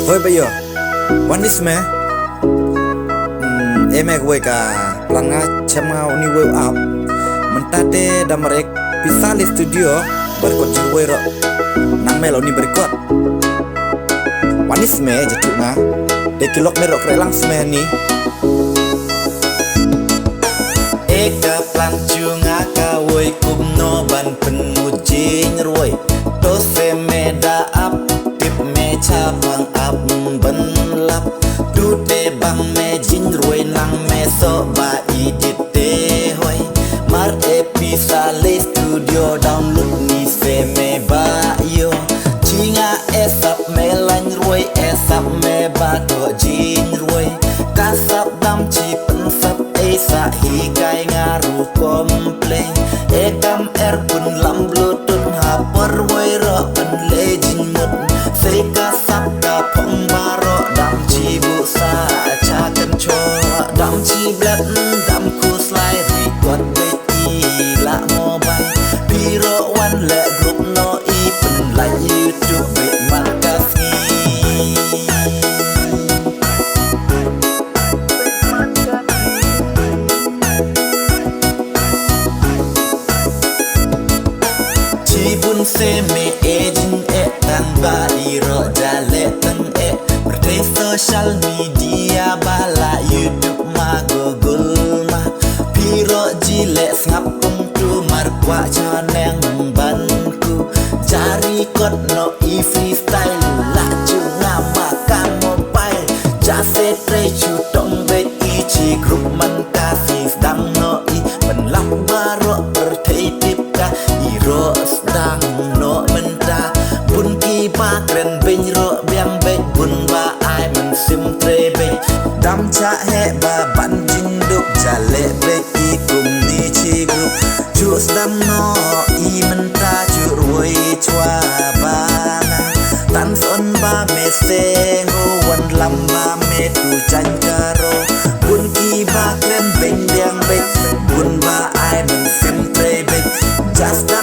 Thôi bây giờ One is me em gue ka langa chama ni we up mentate damarek pisah di studio berkot jiwe ro nang melo ni berkot One is me jatu nga de kilok merok relang sme ni eka plan chunga ka woi kum no ban penujing ruai to se meda up tip me cha bang up ban lap du te bang me jing ruai nang me so ba edit te hoi mar episa le studio download ni se me ba yo chinga esap me lan ruai esap me ba to jing ruai kasap dam chi pen sap sa hi kai ngaru komplain ekam pun lam blutun ha perwai ro pen lejin mut sei ka sap ka phong baro dam chi bu sa cha kan cho dam chi blat dam ku slide record bet i la mobile piro one le group no i pen la YouTube bet makasih pun se me ejin tan bali ro jale teng berde social media bala YouTube ma Google ma piro jile ngap kum tu mar kwa chaneng ban ku cari kot no i freestyle la chu ngama kan mobile jase tre chu tong be i chi group man kasih dang no i ben lap baro berde tip ka i ro dang no menta bun ki ba kren bin ro biang be bun ba ai men sim tre be dam cha he ba ban jin duk jale be i kum ni chi group chu dam no i menta chu ruai chwa ba tan son ba me se ho wan lam ba me tu chan karo bun ki ba kren bin biang be bun ba ai men sim tre be just